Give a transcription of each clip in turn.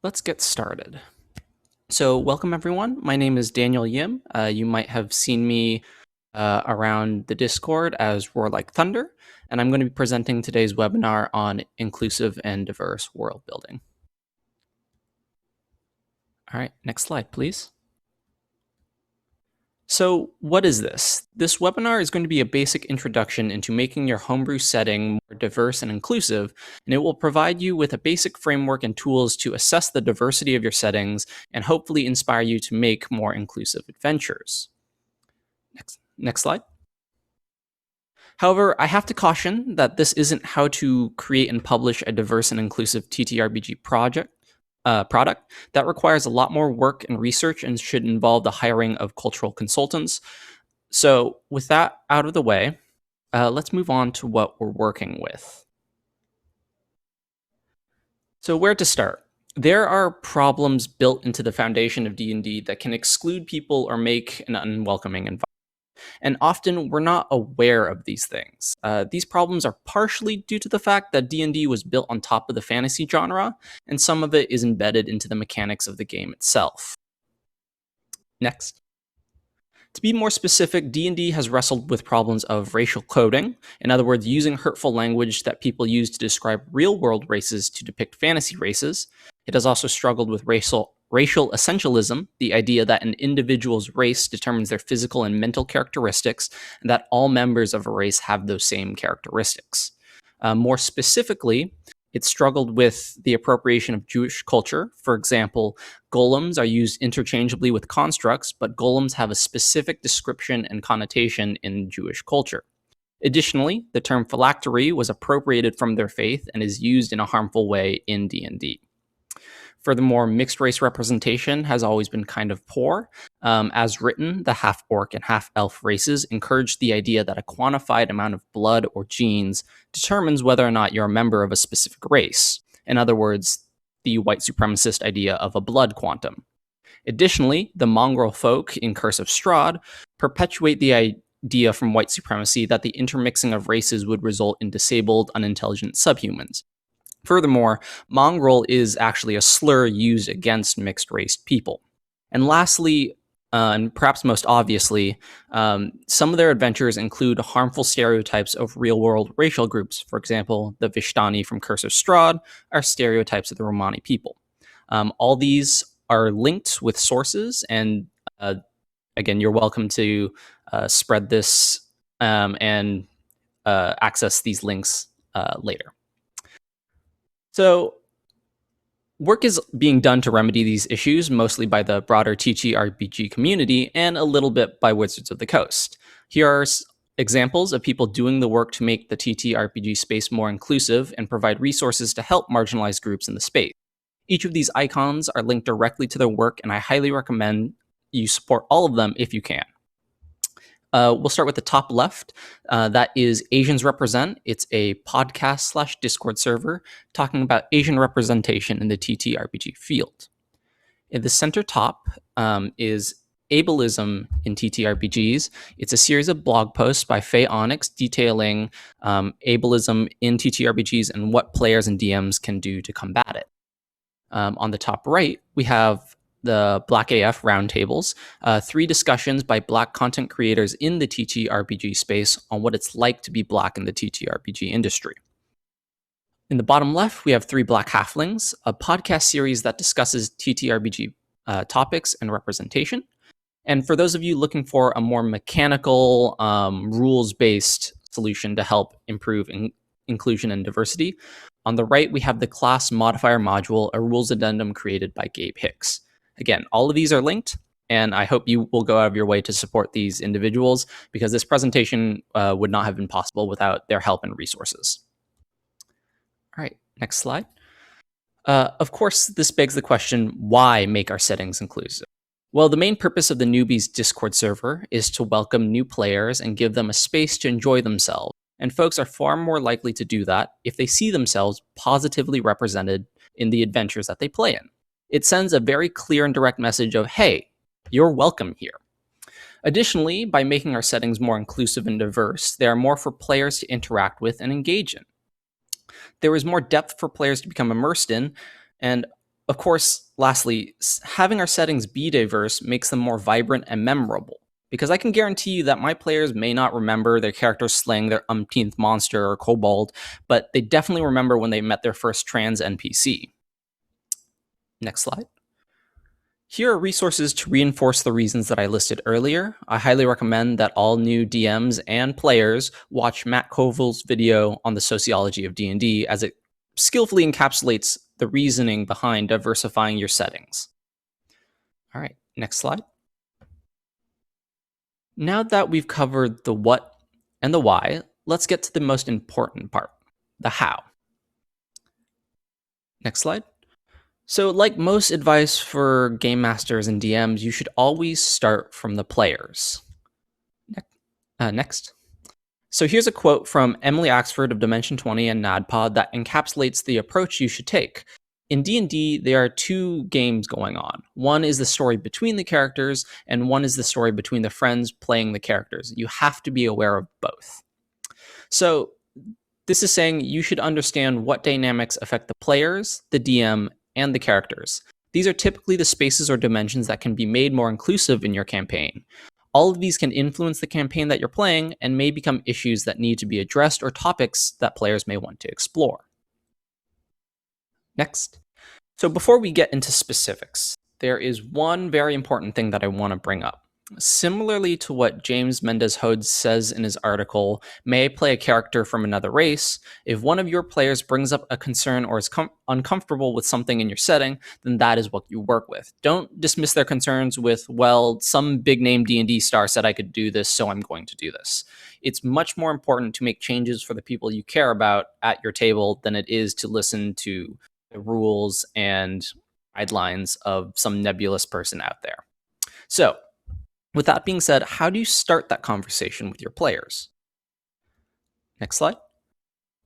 Let's get started. So welcome everyone. My name is Daniel Yim. You might have seen me around the Discord as RoarlikeThunder, and I'm going to be presenting today's webinar on inclusive and diverse world building. All right, next slide, please. So what is this? This webinar is going to be a basic introduction into making your homebrew setting more diverse and inclusive, and it will provide you with a basic framework and tools to assess the diversity of your settings and hopefully inspire you to make more inclusive adventures. Next slide. However, I have to caution that this isn't how to create and publish a diverse and inclusive TTRPG product. That requires a lot more work and research and should involve the hiring of cultural consultants. So with that out of the way, let's move on to what we're working with. So where to start? There are problems built into the foundation of D&D that can exclude people or make an unwelcoming environment. And often we're not aware of these things. These problems are partially due to the fact that D&D was built on top of the fantasy genre, and some of it is embedded into the mechanics of the game itself. Next. To be more specific, D&D has wrestled with problems of racial coding, in other words, using hurtful language that people use to describe real-world races to depict fantasy races. It has also struggled with racial essentialism, the idea that an individual's race determines their physical and mental characteristics, and that all members of a race have those same characteristics. More specifically, it struggled with the appropriation of Jewish culture. For example, golems are used interchangeably with constructs, but golems have a specific description and connotation in Jewish culture. Additionally, the term phylactery was appropriated from their faith and is used in a harmful way in D&D. Furthermore, mixed race representation has always been kind of poor. As written, the half-orc and half-elf races encourage the idea that a quantified amount of blood or genes determines whether or not you're a member of a specific race. In other words, the white supremacist idea of a blood quantum. Additionally, the mongrel folk in Curse of Strahd perpetuate the idea from white supremacy that the intermixing of races would result in disabled, unintelligent subhumans. Furthermore, mongrel is actually a slur used against mixed-race people. And lastly, and perhaps most obviously, some of their adventures include harmful stereotypes of real-world racial groups. For example, the Vishtani from Curse of Strahd are stereotypes of the Romani people. All these are linked with sources, and again, you're welcome to spread this and access these links later. So work is being done to remedy these issues, mostly by the broader TTRPG community and a little bit by Wizards of the Coast. Here are examples of people doing the work to make the TTRPG space more inclusive and provide resources to help marginalized groups in the space. Each of these icons are linked directly to their work, and I highly recommend you support all of them if you can. We'll start with the top left. That is Asians Represent. It's a podcast/Discord server talking about Asian representation in the TTRPG field. In the center top is Ableism in TTRPGs. It's a series of blog posts by Faye Onyx detailing ableism in TTRPGs and what players and DMs can do to combat it. On the top right, we have the Black AF roundtables, 3 discussions by Black content creators in the TTRPG space on what it's like to be Black in the TTRPG industry. In the bottom left, we have 3 Black Halflings, a podcast series that discusses TTRPG topics and representation. And for those of you looking for a more mechanical, rules-based solution to help improve inclusion and diversity, on the right, we have the class modifier module, a rules addendum created by Gabe Hicks. Again, all of these are linked, and I hope you will go out of your way to support these individuals because this presentation would not have been possible without their help and resources. All right, next slide. Of course, this begs the question, why make our settings inclusive? Well, the main purpose of the Newbies Discord server is to welcome new players and give them a space to enjoy themselves, and folks are far more likely to do that if they see themselves positively represented in the adventures that they play in. It sends a very clear and direct message of, hey, you're welcome here. Additionally, by making our settings more inclusive and diverse, there are more for players to interact with and engage in. There is more depth for players to become immersed in, and Of course, lastly, having our settings be diverse makes them more vibrant and memorable, because I can guarantee you that my players may not remember their character slaying their umpteenth monster or kobold, but they definitely remember when they met their first trans NPC. Next slide. Here are resources to reinforce the reasons that I listed earlier. I highly recommend that all new DMs and players watch Matt Koval's video on the sociology of D&D, as it skillfully encapsulates the reasoning behind diversifying your settings. All right, next slide. Now that we've covered the what and the why, let's get to the most important part, the how. Next slide. So, like most advice for game masters and DMs, you should always start from the players. Next. So here's a quote from Emily Axford of Dimension 20 and NADPOD that encapsulates the approach you should take. In D&D, there are two games going on. One is the story between the characters, and one is the story between the friends playing the characters. You have to be aware of both. So this is saying you should understand what dynamics affect the players, the DM, and the characters. These are typically the spaces or dimensions that can be made more inclusive in your campaign. All of these can influence the campaign that you're playing and may become issues that need to be addressed or topics that players may want to explore. Next. So before we get into specifics, there is one very important thing that I want to bring up. Similarly to what James Mendez-Hodes says in his article, May I Play a Character from Another Race? If one of your players brings up a concern or is uncomfortable with something in your setting, then that is what you work with. Don't dismiss their concerns with, well, some big name D&D star said I could do this, so I'm going to do this. It's much more important to make changes for the people you care about at your table than it is to listen to the rules and guidelines of some nebulous person out there. So, with that being said, how do you start that conversation with your players? Next slide.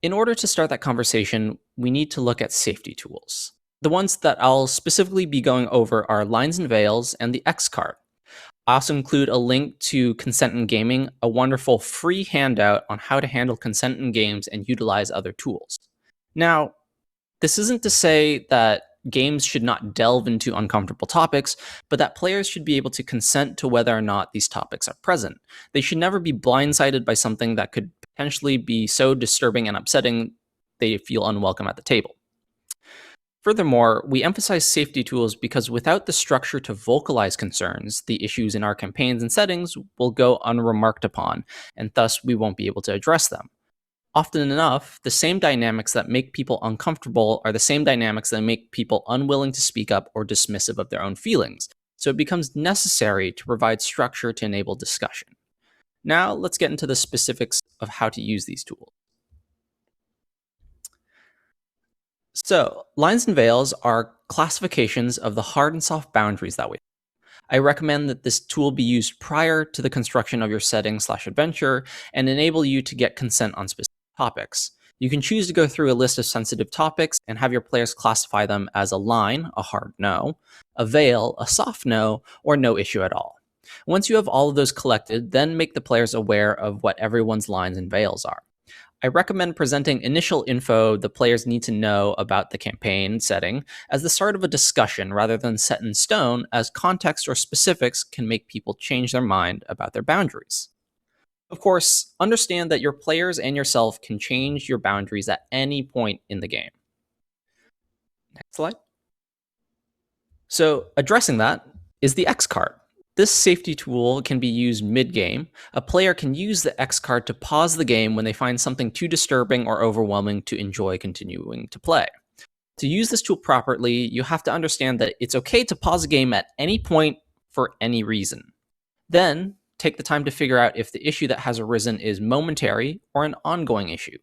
In order to start that conversation, we need to look at safety tools. The ones that I'll specifically be going over are Lines and Veils and the X card. I also include a link to Consent in Gaming, a wonderful free handout on how to handle consent in games and utilize other tools. Now, this isn't to say that games should not delve into uncomfortable topics, but that players should be able to consent to whether or not these topics are present. They should never be blindsided by something that could potentially be so disturbing and upsetting they feel unwelcome at the table. Furthermore, we emphasize safety tools because without the structure to vocalize concerns, the issues in our campaigns and settings will go unremarked upon, and thus we won't be able to address them. Often enough, the same dynamics that make people uncomfortable are the same dynamics that make people unwilling to speak up or dismissive of their own feelings. So it becomes necessary to provide structure to enable discussion. Now, let's get into the specifics of how to use these tools. So, Lines and Veils are classifications of the hard and soft boundaries that we have. I recommend that this tool be used prior to the construction of your setting/adventure and enable you to get consent on specific topics. You can choose to go through a list of sensitive topics and have your players classify them as a line, a hard no, a veil, a soft no, or no issue at all. Once you have all of those collected, then make the players aware of what everyone's lines and veils are. I recommend presenting initial info the players need to know about the campaign setting as the start of a discussion rather than set in stone, as context or specifics can make people change their mind about their boundaries. Of course, understand that your players and yourself can change your boundaries at any point in the game. Next slide. So, addressing that is the X card. This safety tool can be used mid-game. A player can use the X card to pause the game when they find something too disturbing or overwhelming to enjoy continuing to play. To use this tool properly, you have to understand that it's okay to pause a game at any point for any reason. Then, take the time to figure out if the issue that has arisen is momentary or an ongoing issue.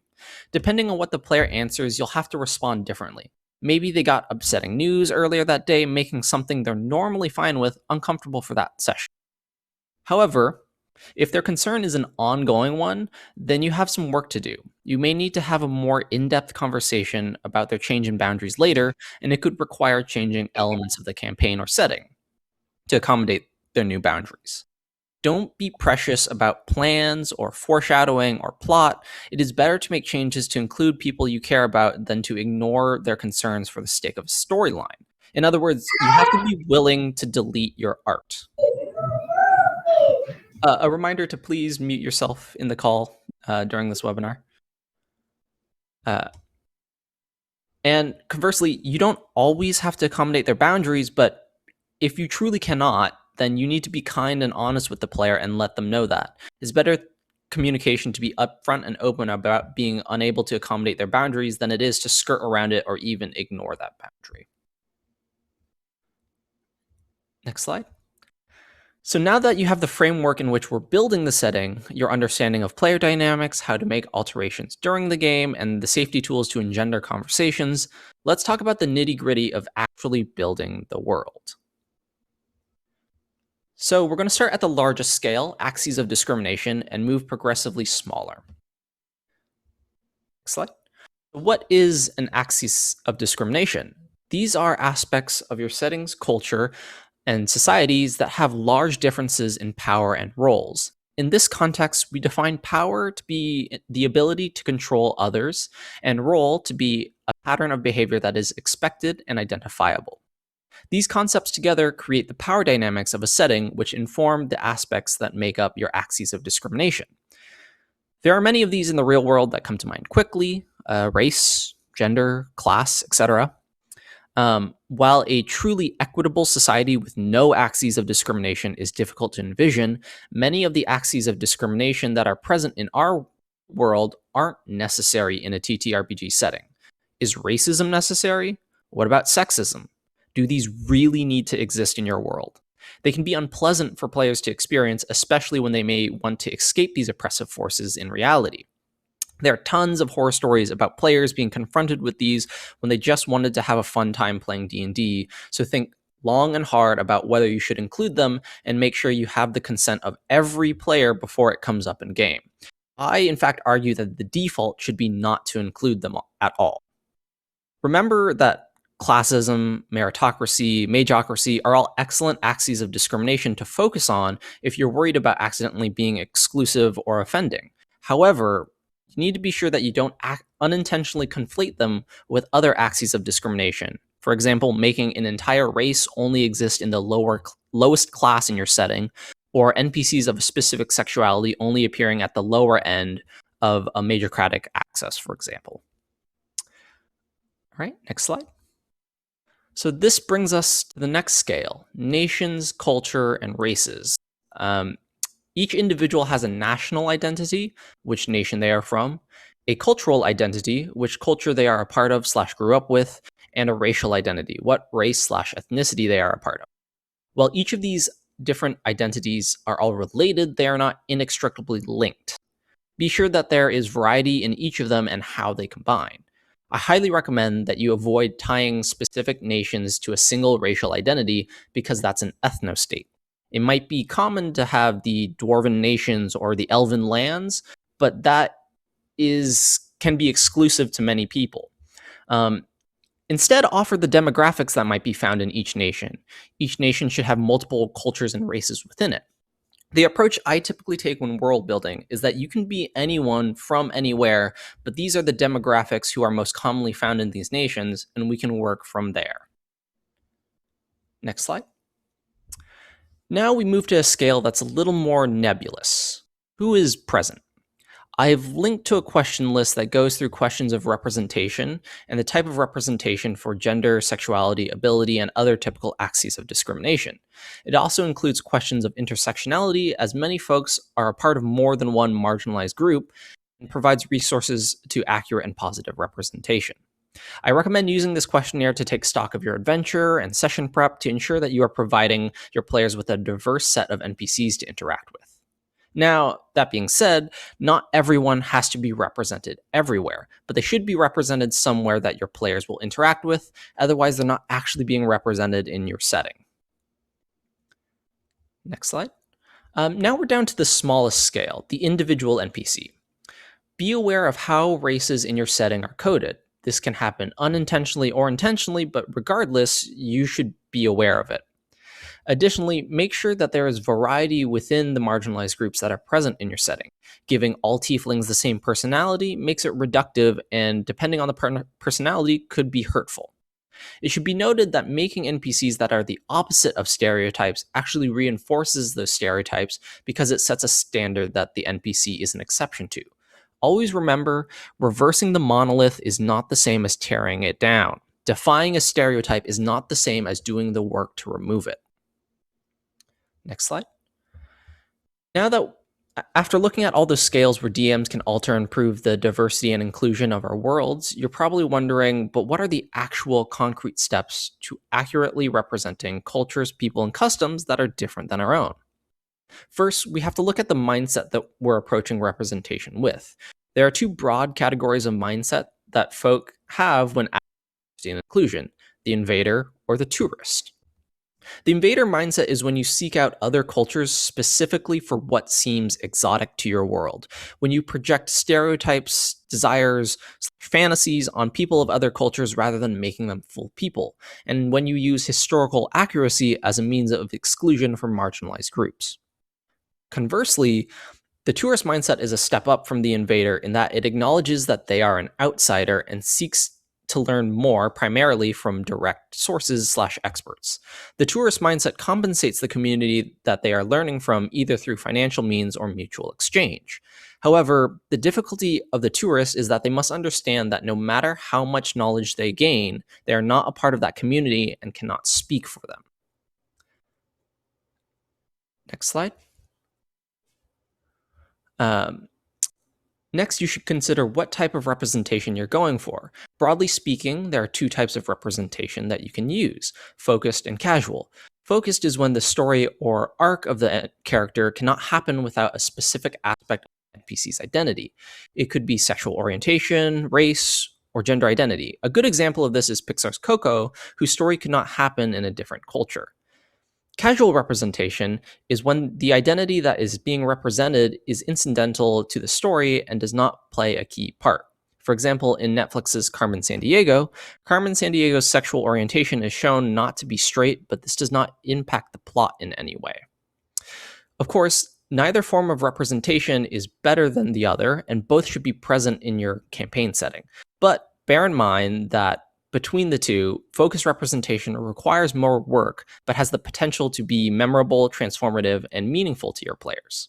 Depending on what the player answers, you'll have to respond differently. Maybe they got upsetting news earlier that day, making something they're normally fine with uncomfortable for that session. However, if their concern is an ongoing one, then you have some work to do. You may need to have a more in-depth conversation about their change in boundaries later, and it could require changing elements of the campaign or setting to accommodate their new boundaries. Don't be precious about plans or foreshadowing or plot. It is better to make changes to include people you care about than to ignore their concerns for the sake of a storyline. In other words, you have to be willing to delete your art. A reminder to please mute yourself in the call during this webinar. And conversely, you don't always have to accommodate their boundaries, but if you truly cannot, then you need to be kind and honest with the player and let them know that. It's better communication to be upfront and open about being unable to accommodate their boundaries than it is to skirt around it or even ignore that boundary. Next slide. So now that you have the framework in which we're building the setting, your understanding of player dynamics, how to make alterations during the game, and the safety tools to engender conversations, let's talk about the nitty-gritty of actually building the world. So we're going to start at the largest scale, axes of discrimination, and move progressively smaller. Next slide. What is an axis of discrimination? These are aspects of your setting's culture and societies that have large differences in power and roles. In this context, we define power to be the ability to control others, and role to be a pattern of behavior that is expected and identifiable. These concepts together create the power dynamics of a setting, which inform the aspects that make up your axes of discrimination. There are many of these in the real world that come to mind quickly: race, gender, class, etc. While a truly equitable society with no axes of discrimination is difficult to envision, many of the axes of discrimination that are present in our world aren't necessary in a TTRPG setting. Is racism necessary? What about sexism? Do these really need to exist in your world? They can be unpleasant for players to experience, especially when they may want to escape these oppressive forces in reality. There are tons of horror stories about players being confronted with these when they just wanted to have a fun time playing D&D, so think long and hard about whether you should include them and make sure you have the consent of every player before it comes up in game. I, in fact, argue that the default should be not to include them at all. Remember that classism, meritocracy, mageocracy are all excellent axes of discrimination to focus on if you're worried about accidentally being exclusive or offending. However, you need to be sure that you don't unintentionally conflate them with other axes of discrimination. For example, making an entire race only exist in the lowest class in your setting, or NPCs of a specific sexuality only appearing at the lower end of a majorcratic axis, for example. All right, next slide. So this brings us to the next scale: nations, culture, and races. Each individual has a national identity, which nation they are from, a cultural identity, which culture they are a part of / grew up with, and a racial identity, what race / ethnicity they are a part of. While each of these different identities are all related, they are not inextricably linked. Be sure that there is variety in each of them and how they combine. I highly recommend that you avoid tying specific nations to a single racial identity because that's an ethnostate. It might be common to have the dwarven nations or the elven lands, but that can be exclusive to many people. Instead, offer the demographics that might be found in each nation. Each nation should have multiple cultures and races within it. The approach I typically take when world building is that you can be anyone from anywhere, but these are the demographics who are most commonly found in these nations, and we can work from there. Next slide. Now we move to a scale that's a little more nebulous. Who is present? I've linked to a question list that goes through questions of representation and the type of representation for gender, sexuality, ability, and other typical axes of discrimination. It also includes questions of intersectionality, as many folks are a part of more than one marginalized group, and provides resources to accurate and positive representation. I recommend using this questionnaire to take stock of your adventure and session prep to ensure that you are providing your players with a diverse set of NPCs to interact with. Now, that being said, not everyone has to be represented everywhere, but they should be represented somewhere that your players will interact with, otherwise they're not actually being represented in your setting. Next slide. Now we're down to the smallest scale, the individual NPC. Be aware of how races in your setting are coded. This can happen unintentionally or intentionally, but regardless, you should be aware of it. Additionally, make sure that there is variety within the marginalized groups that are present in your setting. Giving all tieflings the same personality makes it reductive, and depending on the personality, could be hurtful. It should be noted that making NPCs that are the opposite of stereotypes actually reinforces those stereotypes because it sets a standard that the NPC is an exception to. Always remember, reversing the monolith is not the same as tearing it down. Defying a stereotype is not the same as doing the work to remove it. Next slide. Now that after looking at all the scales where DMs can alter and improve the diversity and inclusion of our worlds, you're probably wondering, but what are the actual concrete steps to accurately representing cultures, people, and customs that are different than our own? First, we have to look at the mindset that we're approaching representation with. There are two broad categories of mindset that folk have when acting inclusion: the invader or the tourist. The invader mindset is when you seek out other cultures specifically for what seems exotic to your world. When you project stereotypes, desires, fantasies on people of other cultures rather than making them full people. And when you use historical accuracy as a means of exclusion from marginalized groups. Conversely, the tourist mindset is a step up from the invader in that it acknowledges that they are an outsider and seeks to learn more primarily from direct sources/experts. The tourist mindset compensates the community that they are learning from either through financial means or mutual exchange. However, the difficulty of the tourist is that they must understand that no matter how much knowledge they gain, they are not a part of that community and cannot speak for them. Next slide. Next, you should consider what type of representation you're going for. Broadly speaking, there are two types of representation that you can use: focused and casual. Focused is when the story or arc of the character cannot happen without a specific aspect of the NPC's identity. It could be sexual orientation, race, or gender identity. A good example of this is Pixar's Coco, whose story could not happen in a different culture. Casual representation is when the identity that is being represented is incidental to the story and does not play a key part. For example, in Netflix's Carmen Sandiego's sexual orientation is shown not to be straight, but this does not impact the plot in any way. Of course, neither form of representation is better than the other, and both should be present in your campaign setting. But bear in mind that between the two, focused representation requires more work, but has the potential to be memorable, transformative, and meaningful to your players.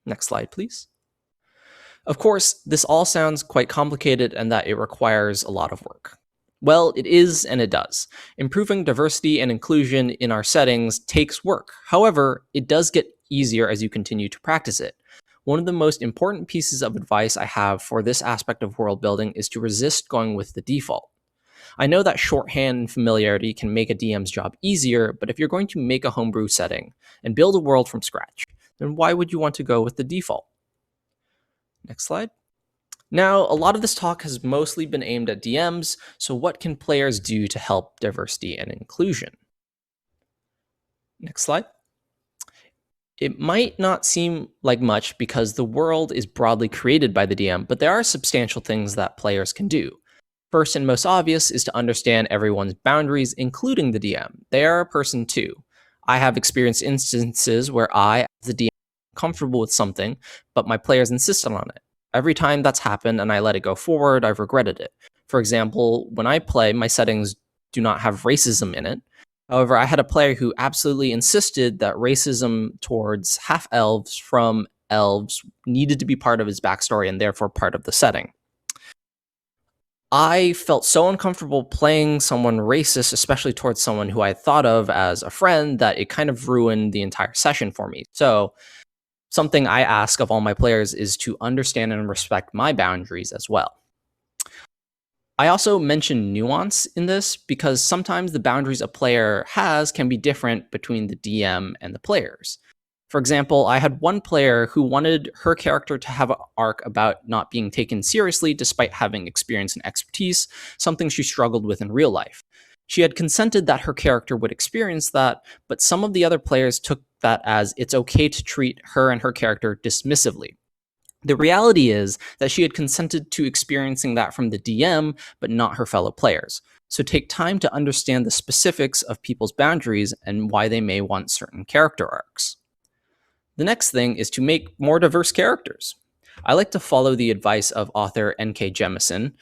Next slide, please. Of course, this all sounds quite complicated and that it requires a lot of work. Well, it is and it does. Improving diversity and inclusion in our settings takes work. However, it does get easier as you continue to practice it. One of the most important pieces of advice I have for this aspect of world building is to resist going with the default. I know that shorthand and familiarity can make a DM's job easier, but if you're going to make a homebrew setting and build a world from scratch, then why would you want to go with the default? Next slide. Now, a lot of this talk has mostly been aimed at DMs, so what can players do to help diversity and inclusion? Next slide. It might not seem like much because the world is broadly created by the DM, but there are substantial things that players can do. First and most obvious is to understand everyone's boundaries, including the DM. They are a person too. I have experienced instances where I, as the DM, am comfortable with something, but my players insisted on it. Every time that's happened and I let it go forward, I've regretted it. For example, when I play, my settings do not have racism in it. However, I had a player who absolutely insisted that racism towards half-elves from elves needed to be part of his backstory and therefore part of the setting. I felt so uncomfortable playing someone racist, especially towards someone who I thought of as a friend, that it kind of ruined the entire session for me. So something I ask of all my players is to understand and respect my boundaries as well. I also mention nuance in this because sometimes the boundaries a player has can be different between the DM and the players. For example, I had one player who wanted her character to have an arc about not being taken seriously despite having experience and expertise, something she struggled with in real life. She had consented that her character would experience that, but some of the other players took that as it's okay to treat her and her character dismissively. The reality is that she had consented to experiencing that from the DM, but not her fellow players. So take time to understand the specifics of people's boundaries and why they may want certain character arcs. The next thing is to make more diverse characters. I like to follow the advice of author N.K. Jemisin.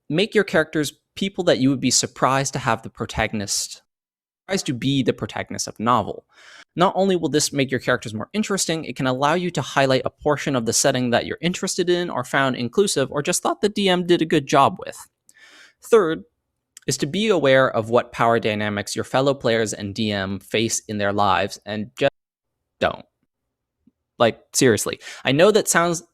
Make your characters people that you would be surprised to have the protagonist, surprised to be the protagonist of a novel. Not only will this make your characters more interesting, it can allow you to highlight a portion of the setting that you're interested in or found inclusive or just thought the DM did a good job with. Third is to be aware of what power dynamics your fellow players and DM face in their lives and just don't. Like, seriously. I know that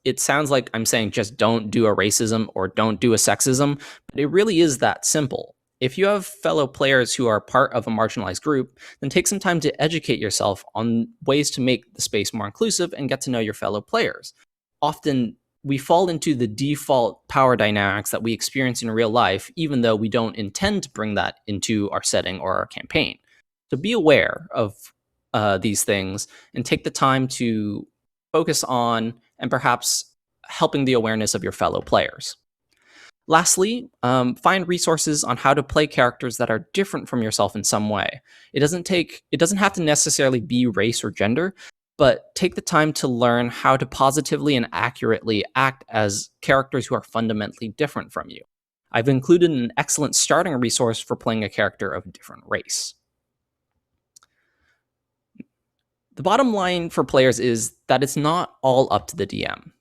it sounds like I'm saying just don't do a racism or don't do a sexism, but it really is that simple. If you have fellow players who are part of a marginalized group, then take some time to educate yourself on ways to make the space more inclusive and get to know your fellow players. Often, we fall into the default power dynamics that we experience in real life, even though we don't intend to bring that into our setting or our campaign. So be aware of these things and take the time to focus on and perhaps helping the awareness of your fellow players. Lastly, find resources on how to play characters that are different from yourself in some way. It doesn't have to necessarily be race or gender, but take the time to learn how to positively and accurately act as characters who are fundamentally different from you. I've included an excellent starting resource for playing a character of a different race. The bottom line for players is that it's not all up to the DM.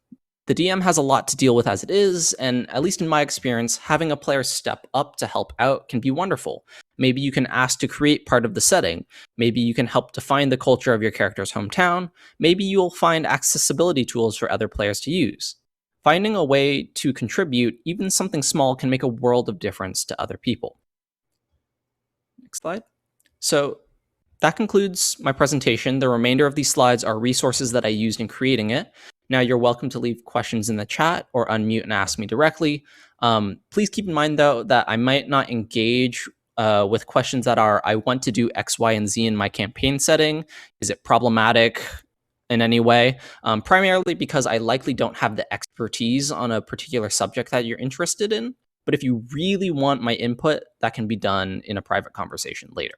The DM has a lot to deal with as it is, and at least in my experience, having a player step up to help out can be wonderful. Maybe you can ask to create part of the setting. Maybe you can help define the culture of your character's hometown. Maybe you'll find accessibility tools for other players to use. Finding a way to contribute, even something small, can make a world of difference to other people. Next slide. So that concludes my presentation. The remainder of these slides are resources that I used in creating it. Now you're welcome to leave questions in the chat or unmute and ask me directly. Please keep in mind, though, that I might not engage with questions that are, I want to do X, Y, and Z in my campaign setting. Is it problematic in any way? Primarily because I likely don't have the expertise on a particular subject that you're interested in. But if you really want my input, that can be done in a private conversation later.